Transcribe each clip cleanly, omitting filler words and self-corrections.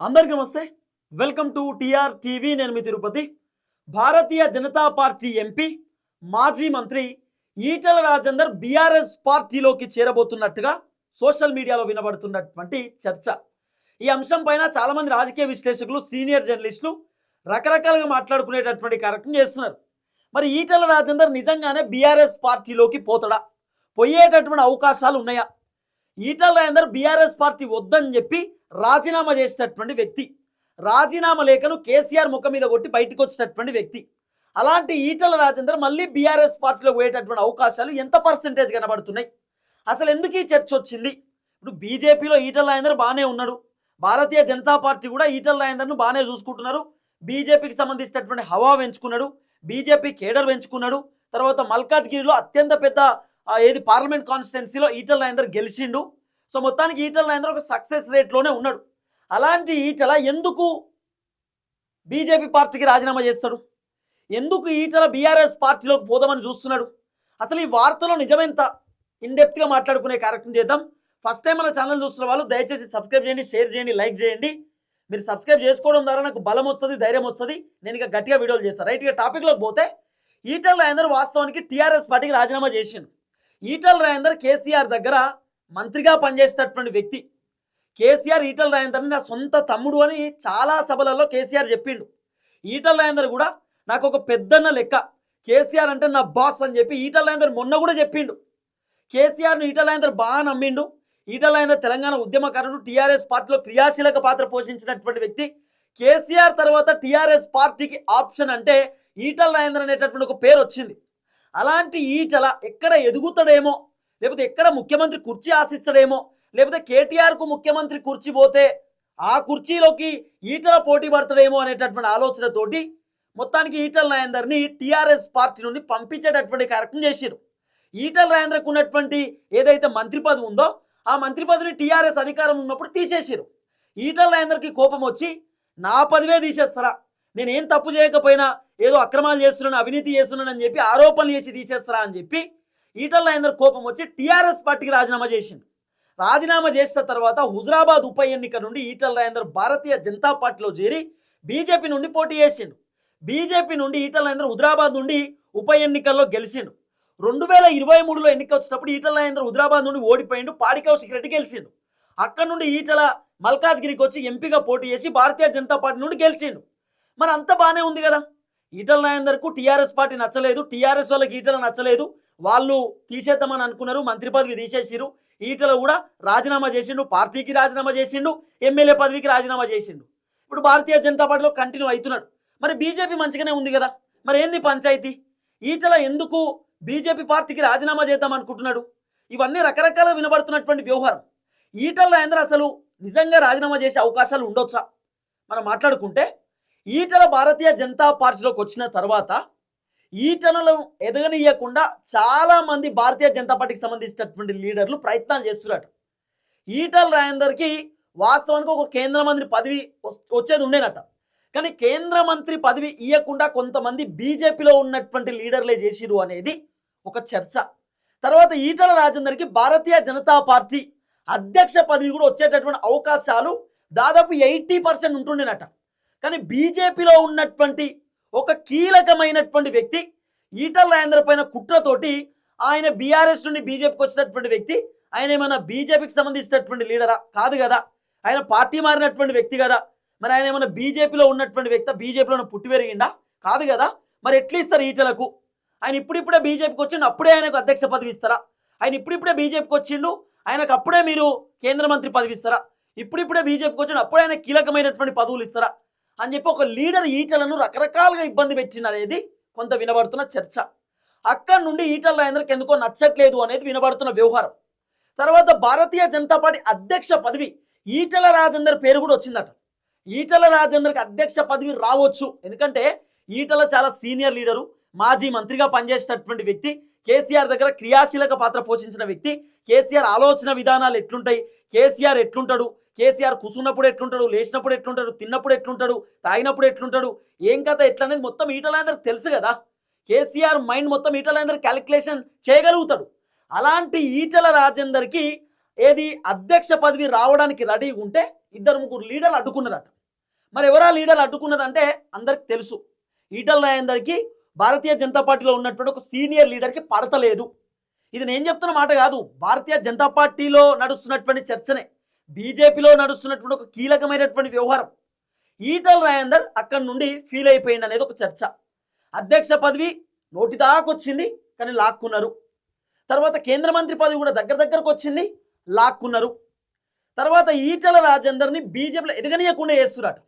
అందరికీ నమస్తే. Welcome to TR TV. నేను మీ తిరుపతి. భారతీయ జనతా పార్టీ ఎంపీ మాజీ మంత్రి ఈటల రాజేందర్ బీఆర్ఎస్ పార్టీలోకి చేరబోతున్నట్టుగా సోషల్ మీడియాలో వినబడుతున్నటువంటి చర్చ. ఈ అంశం పైన చాలామంది రాజకీయ విశ్లేషకులు, సీనియర్ జర్నలిస్టులు రకరకాలుగా మాట్లాడుకునేటటువంటి కార్యక్రమం చేస్తున్నారు. మరి ఈటల రాజేందర్ నిజంగానే బీఆర్ఎస్ పార్టీలోకి పోతాడా? పోయేటటువంటి అవకాశాలు ఉన్నాయా? ఈటల రాజేందర్ బీఆర్ఎస్ పార్టీ వద్దని చెప్పి రాజీనామా చేసేటటువంటి వ్యక్తి. రాజీనామా లేఖను కేసీఆర్ ముఖం మీద కొట్టి బయటకు వచ్చినటువంటి వ్యక్తి. అలాంటి ఈటల రాజేందర్ మళ్ళీ బీఆర్ఎస్ పార్టీలో పోయేటటువంటి అవకాశాలు ఎంత పర్సెంటేజ్ కనబడుతున్నాయి? అసలు ఎందుకు ఈ చర్చ వచ్చింది? ఇప్పుడు బీజేపీలో ఈటల రాజేందర్ బాగానే ఉన్నాడు. భారతీయ జనతా పార్టీ కూడా ఈటల రాజేందర్ను బాగానే చూసుకుంటున్నారు. బీజేపీకి సంబంధించినటువంటి హవా పెంచుకున్నాడు, బీజేపీ కేడర్ పెంచుకున్నాడు. తర్వాత మల్కాజ్గిరిలో అత్యంత పెద్ద పార్లమెంట్ కాన్స్టిట్యున్సీలో ఈటల రాజేందర్ గెలిచిండు. సో మొత్తానికి ఈటల రాజేందర్ ఒక సక్సెస్ రేట్లోనే ఉన్నాడు. అలాంటి ఈటల ఎందుకు బీజేపీ పార్టీకి రాజీనామా చేస్తాడు? ఎందుకు ఈటల బీఆర్ఎస్ పార్టీలోకి పోదామని చూస్తున్నాడు? అసలు ఈ వార్తలో నిజమెంత? ఇన్డెప్త్గా మాట్లాడుకునే కార్యక్రమం చేద్దాం. ఫస్ట్ టైం మన ఛానల్ చూస్తున్న వాళ్ళు దయచేసి సబ్స్క్రైబ్ చేయండి, షేర్ చేయండి, లైక్ చేయండి. మీరు సబ్స్క్రైబ్ చేసుకోవడం ద్వారా నాకు బలం వస్తుంది, ధైర్యం వస్తుంది. నేను ఇక గట్టిగా వీడియోలు చేస్తాను. రైట్గా టాపిక్లోకి పోతే, ఈటల రాజేందర్ వాస్తవానికి టీఆర్ఎస్ పార్టీకి రాజీనామా చేసిండు. ఈటల రాజేందర్ కేసీఆర్ దగ్గర మంత్రిగా పనిచేసేటటువంటి వ్యక్తి. కేసీఆర్ ఈటల రాజేందర్ని నా సొంత తమ్ముడు అని చాలా సభలలో కేసీఆర్ చెప్పిండు. ఈటల రాజేందర్ కూడా నాకు ఒక పెద్దన్న లెక్క, కేసీఆర్ అంటే నా బాస్ అని చెప్పి ఈటల రాజేందర్ మొన్న కూడా చెప్పిండు. కేసీఆర్ను ఈటల రాజేందర్ బాగా నమ్మిండు. ఈటల రాజేందర్ తెలంగాణ ఉద్యమకారుడు, టీఆర్ఎస్ పార్టీలో క్రియాశీలక పాత్ర పోషించినటువంటి వ్యక్తి. కేసీఆర్ తర్వాత టీఆర్ఎస్ పార్టీకి ఆప్షన్ అంటే ఈటల రాజేందర్ అనేటటువంటి ఒక పేరు వచ్చింది. అలాంటి ఈటల ఎక్కడ ఎదుగుతాడేమో, లేకపోతే ఎక్కడ ముఖ్యమంత్రి కుర్చీ ఆశిస్తాడేమో, లేకపోతే కేటీఆర్కు ముఖ్యమంత్రి కుర్చీ పోతే ఆ కుర్చీలోకి ఈటల పోటీ పడతాడేమో అనేటటువంటి ఆలోచనతోటి మొత్తానికి ఈటల రాజేందర్ని టీఆర్ఎస్ పార్టీ నుండి పంపించేటటువంటి కార్యక్రమం చేశారు. ఈటల రాజేందర్కు ఉన్నటువంటి ఏదైతే మంత్రి పదవి ఉందో ఆ మంత్రి పదవిని టీఆర్ఎస్ అధికారం ఉన్నప్పుడు తీసేసారు. ఈటల రాజేందర్కి కోపం వచ్చి నా పదవే తీసేస్తారా, నేనేం తప్పు చేయకపోయినా ఏదో అక్రమాలు చేస్తున్నాను, అవినీతి చేస్తున్నాను అని చెప్పి ఆరోపణలు చేసి తీసేస్తారా అని చెప్పి ఈటల రాజేందర్ కోపం వచ్చి టీఆర్ఎస్ పార్టీకి రాజీనామా చేసిండు. రాజీనామా చేసిన తర్వాత హుజరాబాద్ ఉప ఎన్నిక నుండి ఈటల రాజేందర్ భారతీయ జనతా పార్టీలో చేరి బీజేపీ నుండి పోటీ చేసిండు. బీజేపీ నుండి ఈటల రాజేందర్ హుజరాబాద్ నుండి ఉప ఎన్నికల్లో గెలిచిండు. 2023లో ఎన్నిక వచ్చినప్పుడు ఈటల రాజేందర్ హుజరాబాద్ నుండి ఓడిపోయిండు, పాడి కౌశిక్ రెడ్డి గెలిచిండు. అక్కడ నుండి ఈటల మల్కాజ్గిరికి వచ్చి ఎంపీగా పోటీ చేసి భారతీయ జనతా పార్టీ నుండి గెలిచిండు. మరి అంత బాగానే ఉంది కదా. ఈటల రాజేందర్కు టీఆర్ఎస్ పార్టీ నచ్చలేదు, టీఆర్ఎస్ వాళ్ళకి ఈటల నచ్చలేదు, వాళ్ళు తీసేద్దామని అనుకున్నారు, మంత్రి పదవి తీసేసిరు. ఈటల కూడా రాజీనామా చేసిండు, పార్టీకి రాజీనామా చేసిండు, ఎమ్మెల్యే పదవికి రాజీనామా చేసిండు. ఇప్పుడు భారతీయ జనతా పార్టీలో కంటిన్యూ అవుతున్నాడు. మరి బీజేపీ మంచిగానే ఉంది కదా, మరి ఏంది పంచాయతీ? ఈటల ఎందుకు బీజేపీ పార్టీకి రాజీనామా చేద్దాం అనుకుంటున్నాడు? ఇవన్నీ రకరకాల వినబడుతున్నటువంటి వ్యవహారం. ఈటల రాజేందర్ అసలు నిజంగా రాజీనామా చేసే అవకాశాలు ఉండొచ్చా? మనం మాట్లాడుకుంటే, ఈటల భారతీయ జనతా పార్టీలోకి వచ్చిన తర్వాత ఈటలను ఎదగనీయకుండా చాలామంది భారతీయ జనతా పార్టీకి సంబంధించినటువంటి లీడర్లు ప్రయత్నాలు చేస్తున్నారు. ఈటల రాజేందర్కి వాస్తవానికి ఒక కేంద్ర మంత్రి పదవి వచ్చేది ఉండేనట. కానీ కేంద్ర మంత్రి పదవి ఇవ్వకుండా కొంతమంది బీజేపీలో ఉన్నటువంటి లీడర్లే చేసిరు అనేది ఒక చర్చ. తర్వాత ఈటల రాజేందర్కి భారతీయ జనతా పార్టీ అధ్యక్ష పదవి కూడా వచ్చేటటువంటి అవకాశాలు దాదాపు 80% ఉంటుండేనట. కానీ బీజేపీలో ఉన్నటువంటి ఒక కీలకమైనటువంటి వ్యక్తి ఈటల రాజేందర్ పైన కుట్రతోటి ఆయన బీఆర్ఎస్ నుండి బీజేపీకి వచ్చినటువంటి వ్యక్తి. ఆయన ఏమైనా బీజేపీకి సంబంధించినటువంటి లీడరా? కాదు కదా. ఆయన పార్టీ మారినటువంటి వ్యక్తి కదా. మరి ఆయన ఏమైనా బీజేపీలో ఉన్నటువంటి వ్యక్తి, బీజేపీలో పుట్టి పెరిగిండా? కాదు కదా. మరి ఎట్లా ఇస్తారు ఈటలకు? ఆయన ఇప్పుడిప్పుడే బీజేపీకి వచ్చిండు, అప్పుడే ఆయనకు అధ్యక్ష పదవి ఇస్తారా? ఆయన ఇప్పుడిప్పుడే బీజేపీకి వచ్చిండు, ఆయనకు అప్పుడే మీరు కేంద్ర మంత్రి పదవి ఇస్తారా? ఇప్పుడిప్పుడే బీజేపీకి వచ్చిండు, అప్పుడే ఆయన కీలకమైనటువంటి పదవులు ఇస్తారా అని చెప్పి ఒక లీడర్ ఈటలను రకరకాలుగా ఇబ్బంది పెట్టింది అనేది కొంత వినబడుతున్న చర్చ. అక్కడి నుండి ఈటల రాజేందర్కి ఎందుకో నచ్చట్లేదు అనేది వినబడుతున్న వ్యవహారం. తర్వాత భారతీయ జనతా పార్టీ అధ్యక్ష పదవి ఈటల రాజేందర్ పేరు కూడా వచ్చిందట. ఈటల రాజేందర్కి అధ్యక్ష పదవి రావచ్చు, ఎందుకంటే ఈటల చాలా సీనియర్ లీడరు, మాజీ మంత్రిగా పనిచేసేటటువంటి వ్యక్తి, కేసీఆర్ దగ్గర క్రియాశీలక పాత్ర పోషించిన వ్యక్తి. కేసీఆర్ ఆలోచన విధానాలు ఎట్లుంటాయి, కేసీఆర్ ఎట్లుంటాడు, కేసీఆర్ కూసున్నప్పుడు ఎట్లుంటాడు, లేచినప్పుడు ఎట్లుంటాడు, తిన్నప్పుడు ఎట్లుంటాడు, తాగినప్పుడు ఎట్లుంటాడు, ఏం కథ ఎట్లా అనేది మొత్తం ఈటల రాజేందర్కి తెలుసు కదా. కేసీఆర్ మైండ్ మొత్తం ఈటల రాజేందర్ క్యాలిక్యులేషన్ చేయగలుగుతాడు. అలాంటి ఈటల రాజేందర్కి ఏది అధ్యక్ష పదవి రావడానికి రెడీగా ఉంటే ఇద్దరు ముగ్గురు లీడర్లు అడ్డుకున్నారట. మరి ఎవరా లీడర్లు అడ్డుకున్నదంటే అందరికి తెలుసు. ఈటల రాజేందర్కి భారతీయ జనతా పార్టీలో ఉన్నటువంటి ఒక సీనియర్ లీడర్కి పడతలేదు. ఇది నేను చెప్తున్న మాట కాదు, భారతీయ జనతా పార్టీలో నడుస్తున్నటువంటి చర్చనే, బీజేపీలో నడుస్తున్నటువంటి ఒక కీలకమైనటువంటి వ్యవహారం. ఈటల రాజేందర్ అక్కడి నుండి ఫీల్ అయిపోయింది అనేది ఒక చర్చ. అధ్యక్ష పదవి నోటి దాకొచ్చింది కానీ లాక్కున్నారు. తర్వాత కేంద్ర మంత్రి పదవి కూడా దగ్గరకు వచ్చింది, లాక్కున్నారు. తర్వాత ఈటల రాజేందర్ని బీజేపీలో ఎదగనీయకుండా చేస్తున్నట.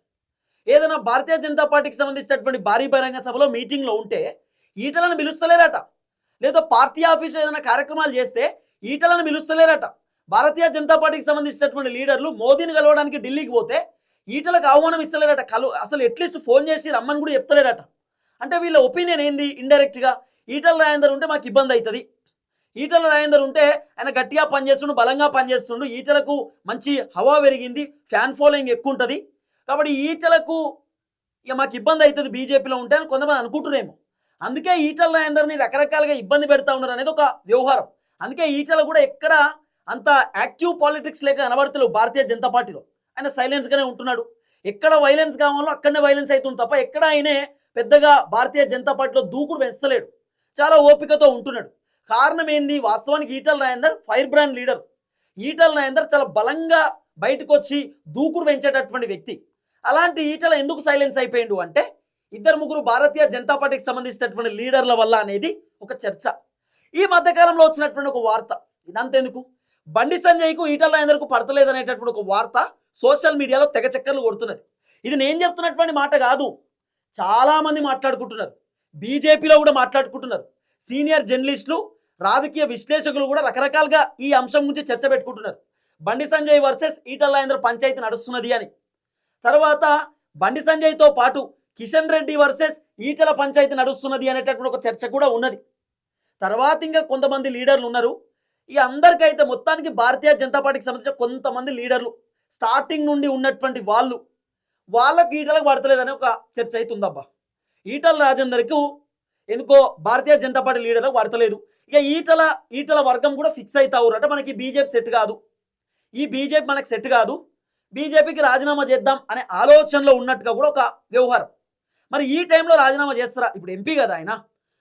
ఏదైనా భారతీయ జనతా పార్టీకి సంబంధించినటువంటి భారీ బహిరంగ సభలో మీటింగ్లో ఉంటే ఈటలను పిలుస్తలేరట, లేదా పార్టీ ఆఫీసు ఏదైనా కార్యక్రమాలు చేస్తే ఈటలను పిలుస్తలేరట. భారతీయ జనతా పార్టీకి సంబంధించినటువంటి లీడర్లు మోదీని కలవడానికి ఢిల్లీకి పోతే ఈటలకు ఆహ్వానం ఇస్తలేరట, అసలు అట్లీస్ట్ ఫోన్ చేసి రమ్మని కూడా చెప్తలేరట. అంటే వీళ్ళ ఒపీనియన్ ఏంది, ఇండైరెక్ట్గా ఈటల రాజేందర్ ఉంటే మాకు ఇబ్బంది అవుతుంది, ఈటల రాజేందర్ ఉంటే ఆయన గట్టిగా పనిచేస్తుండు, బలంగా పనిచేస్తుండు, ఈటలకు మంచి హవా పెరిగింది, ఫ్యాన్ ఫాలోయింగ్ ఎక్కువ ఉంటుంది, కాబట్టి ఈటలకు ఇక మాకు ఇబ్బంది అవుతుంది బీజేపీలో ఉంటే అని కొంతమంది అనుకుంటున్నారేమో. అందుకే ఈటల రాజేందర్ని రకరకాలుగా ఇబ్బంది పెడతా ఉన్నారు అనేది ఒక వ్యవహారం. అందుకే ఈటల కూడా ఎక్కడ అంత యాక్టివ్ పాలిటిక్స్ లేక కనబడతలేవు భారతీయ జనతా పార్టీలో. ఆయన సైలెన్స్గానే ఉంటున్నాడు. ఎక్కడ వైలెన్స్ కావాలో అక్కడనే వైలెన్స్ అవుతుంది తప్ప ఎక్కడ ఆయనే పెద్దగా భారతీయ జనతా పార్టీలో దూకుడు పెంచలేడు, చాలా ఓపికతో ఉంటున్నాడు. కారణం ఏంది, వాస్తవానికి Etela Rajender fire brand leader. Etela Rajender చాలా బలంగా బయటకు వచ్చి దూకుడు పెంచేటటువంటి వ్యక్తి. అలాంటి ఈటల ఎందుకు సైలెన్స్ అయిపోయిండు అంటే ఇద్దరు ముగ్గురు భారతీయ జనతా పార్టీకి సంబంధించినటువంటి లీడర్ల వల్ల అనేది ఒక చర్చ. ఈ మధ్యకాలంలో వచ్చినటువంటి ఒక వార్త, ఇదంతా ఎందుకు, బండి సంజయ్కు ఈటల రాజేందర్కు పడతలేదనేటటువంటి ఒక వార్త సోషల్ మీడియాలో తెగ చక్కర్లు కొడుతున్నది. ఇది నేను చెప్తున్నటువంటి మాట కాదు, చాలామంది మాట్లాడుకుంటున్నారు, బీజేపీలో కూడా మాట్లాడుకుంటున్నారు, సీనియర్ జర్నలిస్టులు రాజకీయ విశ్లేషకులు కూడా రకరకాలుగా ఈ అంశం గురించి చర్చ పెట్టుకుంటున్నారు. బండి సంజయ్ వర్సెస్ ఈటల రాజేందర్ పంచాయతీ నడుస్తున్నది అని. తర్వాత బండి సంజయ్తో పాటు కిషన్ రెడ్డి వర్సెస్ ఈటల పంచాయతీ నడుస్తున్నది అనేటటువంటి ఒక చర్చ కూడా ఉన్నది. తర్వాత ఇంకా కొంతమంది లీడర్లు ఉన్నారు. ఈ అందరికైతే మొత్తానికి భారతీయ జనతా పార్టీకి సంబంధించిన కొంతమంది లీడర్లు స్టార్టింగ్ నుండి ఉన్నటువంటి వాళ్ళకు ఈటలకు పడతలేదనే ఒక చర్చ అయితే ఉందబ్బా. ఈటల రాజేందర్కు ఎందుకో భారతీయ జనతా పార్టీ లీడర్లకు పడతలేదు. ఇక ఈటల వర్గం కూడా ఫిక్స్ అవుతావురట, మనకి బీజేపీ సెట్ కాదు, ఈ బీజేపీ మనకు సెట్ కాదు, బీజేపీకి రాజీనామా చేద్దాం అనే ఆలోచనలో ఉన్నట్టుగా కూడా ఒక వ్యవహారం. మరి ఈ టైంలో రాజీనామా చేస్తారా? ఇప్పుడు ఎంపీ కదా ఆయన,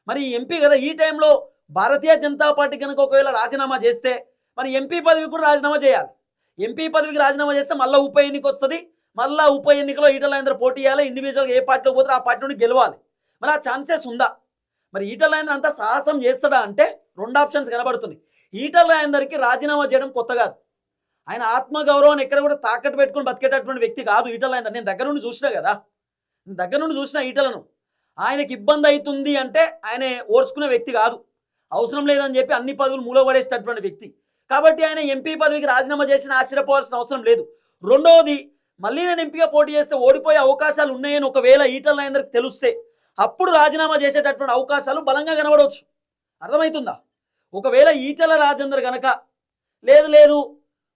మరి ఎంపీ కదా, ఈ టైంలో భారతీయ జనతా పార్టీ కనుక ఒకవేళ రాజీనామా చేస్తే మరి ఎంపీ పదవికి కూడా రాజీనామా చేయాలి. ఎంపీ పదవికి రాజీనామా చేస్తే మళ్ళీ ఉప ఎన్నిక వస్తుంది, మళ్ళీ ఉప ఎన్నికలో ఈటల రాజేందర్ పోటీ చేయాలి, ఇండివిజువల్గా ఏ పార్టీలో పోతే ఆ పార్టీ నుండి గెలవాలి. మరి ఆ ఛాన్సెస్ ఉందా? మరి ఈటల రాజేందర్ అంతా సాహసం చేస్తాడా అంటే రెండు ఆప్షన్స్ కనబడుతున్నాయి. ఈటల రాజేందర్కి రాజీనామా చేయడం కొత్త కాదు, ఆయన ఆత్మగౌరవాన్ని ఎక్కడ కూడా తాకట్టు పెట్టుకుని బతికేటటువంటి వ్యక్తి కాదు ఈటల రాజేందర్. నేను దగ్గర నుండి చూసినా కదా, ఈటలను. ఆయనకి ఇబ్బంది అవుతుంది అంటే ఆయన ఓర్చుకునే వ్యక్తి కాదు, అవసరం లేదని చెప్పి అన్ని పదవులు మూలపడేసేటటువంటి వ్యక్తి. కాబట్టి ఆయన ఎంపీ పదవికి రాజీనామా చేసిన ఆశ్చర్యపోవాల్సిన అవసరం లేదు. రెండవది, మళ్ళీ నేను ఎంపీగా పోటీ చేస్తే ఓడిపోయే అవకాశాలు ఉన్నాయని ఒకవేళ ఈటల రాజేందర్కి తెలిస్తే అప్పుడు రాజీనామా చేసేటటువంటి అవకాశాలు బలంగా కనబడవచ్చు. అర్థమవుతుందా? ఒకవేళ ఈటల రాజేందర్ కనుక లేదు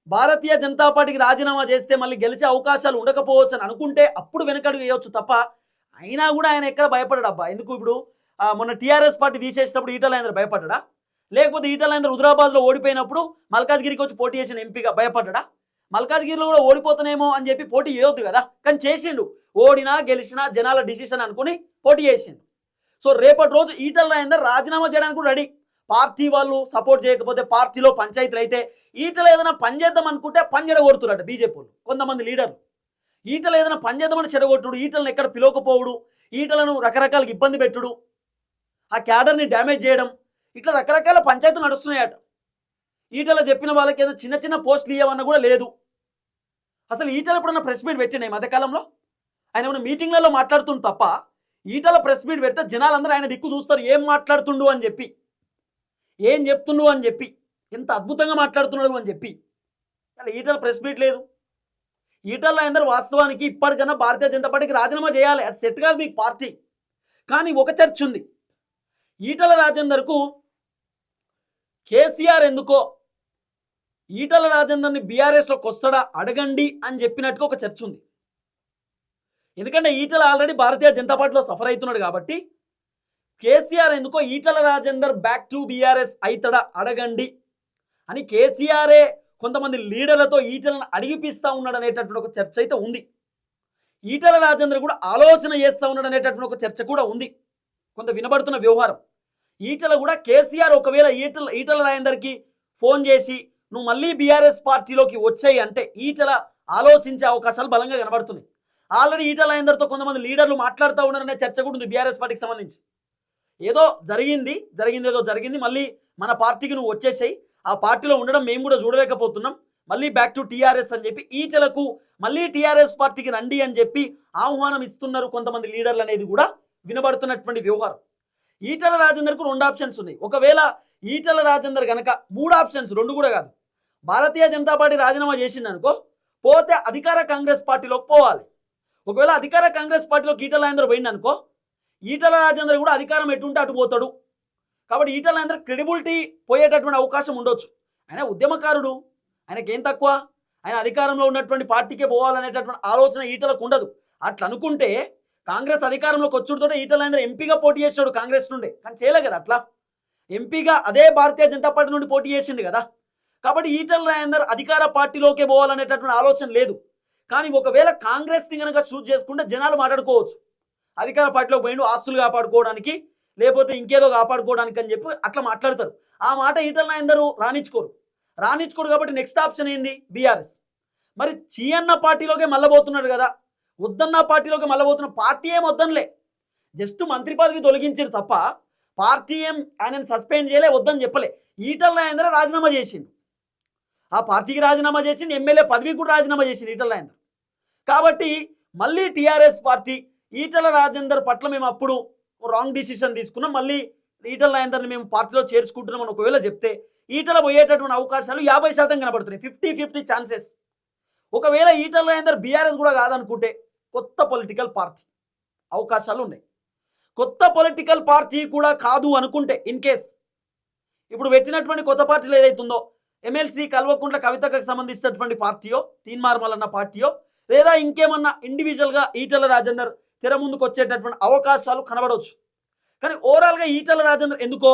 భారతీయ జనతా పార్టీకి రాజీనామా చేస్తే మళ్ళీ గెలిచే అవకాశాలు ఉండకపోవచ్చు అని అనుకుంటే అప్పుడు వెనకడుగు వేయవచ్చు తప్ప, అయినా కూడా ఆయన ఎక్కడ భయపడ్డా అబ్బా. ఎందుకు ఇప్పుడు మొన్న టీఆర్ఎస్ పార్టీ తీసేసినప్పుడు ఈటల రాజేందర్ భయపడ్డా? లేకపోతే ఈటల రాజేందర్ హుజరాబాద్లో ఓడిపోయినప్పుడు మల్కాజ్గిరికి వచ్చి పోటీ చేసిన ఎంపీగా భయపడ్డా? మల్కాజ్గిరిలో కూడా ఓడిపోతానేమో అని చెప్పి పోటీ చేయొద్దు కదా, కానీ చేసిండు. ఓడినా గెలిచినా జనాల డిసిషన్ అనుకుని పోటీ చేసిండు. సో రేపటి రోజు ఈటల రాజేందర్ రాజీనామా చేయడానికి కూడా రెడీ. పార్టీ వాళ్ళు సపోర్ట్ చేయకపోతే, పార్టీలో పంచాయతీలు అయితే ఈటల ఏదైనా పని చేద్దాం అనుకుంటే పని చెడగొడుతున్నట్టు బీజేపీ వాళ్ళు కొంతమంది లీడర్లు. ఈటల ఏదైనా పని చేద్దామని చెడగొట్టుడు, ఈటలను ఎక్కడ పిలవకపోవుడు, ఈటలను రకరకాలుగా ఇబ్బంది పెట్టుడు, ఆ క్యాడర్ని డ్యామేజ్ చేయడం, ఇట్లా రకరకాల పంచాయతీలు నడుస్తున్నాయట. ఈటల చెప్పిన వాళ్ళకి ఏదో చిన్న పోస్టులు ఇవ్వమన్నా కూడా లేదు. అసలు ఈటల ఎప్పుడన్నా ప్రెస్ మీట్ పెట్టిండే మధ్యకాలంలో? ఆయన ఏమైనా మీటింగ్లలో మాట్లాడుతుండు తప్ప, ఈటల ప్రెస్ మీట్ పెడితే జనాలందరూ ఆయన దిక్కు చూస్తారు, ఏం మాట్లాడుతుండు అని చెప్పి, ఏం చెప్తుండు అని చెప్పి, ఎంత అద్భుతంగా మాట్లాడుతున్నాడు అని చెప్పి. అలా ఈటల ప్రెస్ మీట్ లేదు. ఈటల రాజేందర్ వాస్తవానికి ఇప్పటికన్నా భారతీయ జనతా పార్టీకి రాజీనామా చేయాలి, అది సెట్ కాదు మీకు పార్టీ. కానీ ఒక చర్చ ఉంది, ఈటల రాజేందర్కు కేసీఆర్ ఎందుకో ఈటల రాజేందర్ని బీఆర్ఎస్లోకి వస్తాడా అడగండి అని చెప్పినట్టుగా ఒక చర్చ ఉంది. ఎందుకంటే ఈటల ఆల్రెడీ భారతీయ జనతా పార్టీలో సఫర్ అవుతున్నాడు కాబట్టి కేసీఆర్ ఎందుకో Etela Rajender back to BRS అవుతాడా అడగండి అని కేసీఆరే కొంతమంది లీడర్లతో ఈటలను అడిగిపిస్తూ ఉన్నాడు అనేటటువంటి ఒక చర్చ అయితే ఉంది. ఈటల రాజేందర్ కూడా ఆలోచన చేస్తూ ఉన్నాడు అనేటటువంటి ఒక చర్చ కూడా ఉంది. కొంత వినబడుతున్న వ్యవహారం. ఈటల కూడా కేసీఆర్ ఒకవేళ ఈటల రాజేందర్కి ఫోన్ చేసి నువ్వు మళ్ళీ బీఆర్ఎస్ పార్టీలోకి వచ్చాయి అంటే ఈటల ఆలోచించే అవకాశాలు బలంగా కనబడుతున్నాయి. ఆల్రెడీ ఈటల రాజేందర్తో కొంతమంది లీడర్లు మాట్లాడుతూ ఉన్నారనే చర్చ కూడా ఉంది బీఆర్ఎస్ పార్టీకి సంబంధించి. ఏదో జరిగింది మళ్ళీ మన పార్టీకి నువ్వు వచ్చేసాయి, ఆ పార్టీలో ఉండడం మేము కూడా చూడలేకపోతున్నాం, మళ్ళీ బ్యాక్ టు టీఆర్ఎస్ అని చెప్పి ఈటలకు మళ్ళీ టీఆర్ఎస్ పార్టీకి రండి అని చెప్పి ఆహ్వానం ఇస్తున్నారు కొంతమంది లీడర్లు అనేది కూడా వినబడుతున్నటువంటి వ్యవహారం. ఈటల రాజేందర్కు 2 ఆప్షన్స్ ఉన్నాయి. ఒకవేళ ఈటల రాజేందర్ కనుక 3 ఆప్షన్స్, 2 కూడా కాదు, భారతీయ జనతా పార్టీ రాజీనామా చేసిండు అనుకో, పోతే అధికార కాంగ్రెస్ పార్టీలోకి పోవాలి. ఒకవేళ అధికార కాంగ్రెస్ పార్టీలోకి ఈటల రాజేందర్ పోయింది అనుకో, ఈటల రాజేందర్ కూడా అధికారం ఎటుంటే అటు పోతాడు. కాబట్టి ఈటల రాజేందర్ క్రెడిబిలిటీ పోయేటటువంటి అవకాశం ఉండొచ్చు. ఆయన ఉద్యమకారుడు, ఆయనకేం తక్కువ, ఆయన అధికారంలో ఉన్నటువంటి పార్టీకే పోవాలనేటటువంటి ఆలోచన ఈటలకు ఉండదు. అట్లా అనుకుంటే కాంగ్రెస్ అధికారంలోకి వచ్చుడుతో ఈటల రాజేందర్ ఎంపీగా పోటీ చేశాడు కాంగ్రెస్ నుండి, కానీ చేయలే కదా. అట్లా ఎంపీగా అదే భారతీయ జనతా పార్టీ నుండి పోటీ చేసిండు కదా. కాబట్టి ఈటల రాజేందర్ అధికార పార్టీలోకే పోవాలనేటటువంటి ఆలోచన లేదు. కానీ ఒకవేళ కాంగ్రెస్ని కనుక చూజ్ చేసుకుంటే జనాలు మాట్లాడుకోవచ్చు, అధికార పార్టీలోకి పోయిండు ఆస్తులు కాపాడుకోవడానికి లేకపోతే ఇంకేదో కాపాడుకోవడానికి అని చెప్పి అట్లా మాట్లాడతారు. ఆ మాట ఈటల రాజేందర్ రాణించుకోరు కాబట్టి నెక్స్ట్ ఆప్షన్ ఏంది బీఆర్ఎస్. మరి చీయన్న పార్టీలోకే మళ్ళబోతున్నాడు కదా, వద్దన్న పార్టీలోకి మళ్ళబోతున్న పార్టీ ఏం వద్దనిలే, జస్ట్ మంత్రి పదవి తొలగించారు తప్ప పార్టీ ఏం ఆయనను సస్పెండ్ చేయలే, వద్దని చెప్పలే. ఈటల రాజేందర్ రాజీనామా చేసిండు, ఆ పార్టీకి రాజీనామా చేసిండు, ఎమ్మెల్యే పదవికి కూడా రాజీనామా చేసిండు ఈటల రాజేందర్. కాబట్టి మళ్ళీ టీఆర్ఎస్ పార్టీ ఈటల రాజేందర్ పట్ల మేము అప్పుడు రాంగ్ డిసిషన్ తీసుకున్నాం, మళ్ళీ ఈటల రాజేందర్ని మేము పార్టీలో చేర్చుకుంటున్నాం అని ఒకవేళ చెప్తే ఈటల పోయేటటువంటి అవకాశాలు 50% కనబడుతున్నాయి, 50-50 ఛాన్సెస్. ఒకవేళ ఈటల రాజేందర్ బీఆర్ఎస్ కూడా కాదనుకుంటే కొత్త పొలిటికల్ పార్టీ అవకాశాలు ఉన్నాయి. కొత్త పొలిటికల్ పార్టీ కూడా కాదు అనుకుంటే ఇన్ కేస్ ఇప్పుడు పెట్టినటువంటి కొత్త పార్టీలు ఏదైతుందో ఎమ్మెల్సీ కల్వకుంట్ల కవితకు సంబంధించినటువంటి పార్టీయో, తీన్మార్మల్ అన్న పార్టీయో, లేదా ఇంకేమన్నా ఇండివిజువల్గా ఈటల రాజేందర్ తెర ముందుకు వచ్చేటటువంటి అవకాశాలు కనబడవచ్చు. కానీ ఓవరాల్గా ఈటల రాజేందర్ ఎందుకో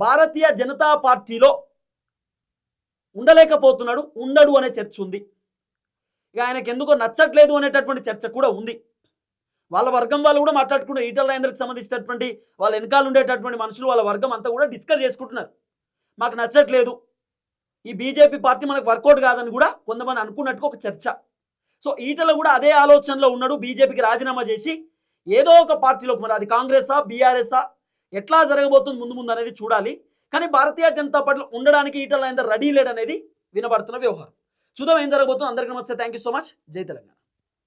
భారతీయ జనతా పార్టీలో ఉండడు అనే చర్చ ఉంది. ఇక ఆయనకు ఎందుకో నచ్చట్లేదు అనేటటువంటి చర్చ కూడా ఉంది. వాళ్ళ వర్గం వాళ్ళు కూడా మాట్లాడుకుంటారు, ఈటల రాజేందర్కి సంబంధించినటువంటి వాళ్ళ వెనకాల ఉండేటటువంటి మనుషులు వాళ్ళ వర్గం అంతా కూడా డిస్కస్ చేసుకుంటున్నారు, మాకు నచ్చట్లేదు, ఈ బీజేపీ పార్టీ మనకు వర్కౌట్ కాదని కూడా కొంతమంది అనుకున్నట్టుగా ఒక చర్చ. సో ఈటల కూడా అదే ఆలోచనలో ఉన్నాడు, బీజేపీకి రాజీనామా చేసి ఏదో ఒక పార్టీలోకి, మరి అది కాంగ్రెసా బీఆర్ఎస్ఆ ఎట్లా జరగబోతుంది ముందు అనేది చూడాలి. కానీ భారతీయ జనతా పార్టీలో ఉండడానికి ఈటల రాజేందర్ రెడీ లేడనేది వినబడుతున్న వ్యవహారం. చూద్దాం ఏం జరగబోతుందో. అందరికీ నమస్తే, థ్యాంక్ యూ సో మచ్, జై తెలంగాణ.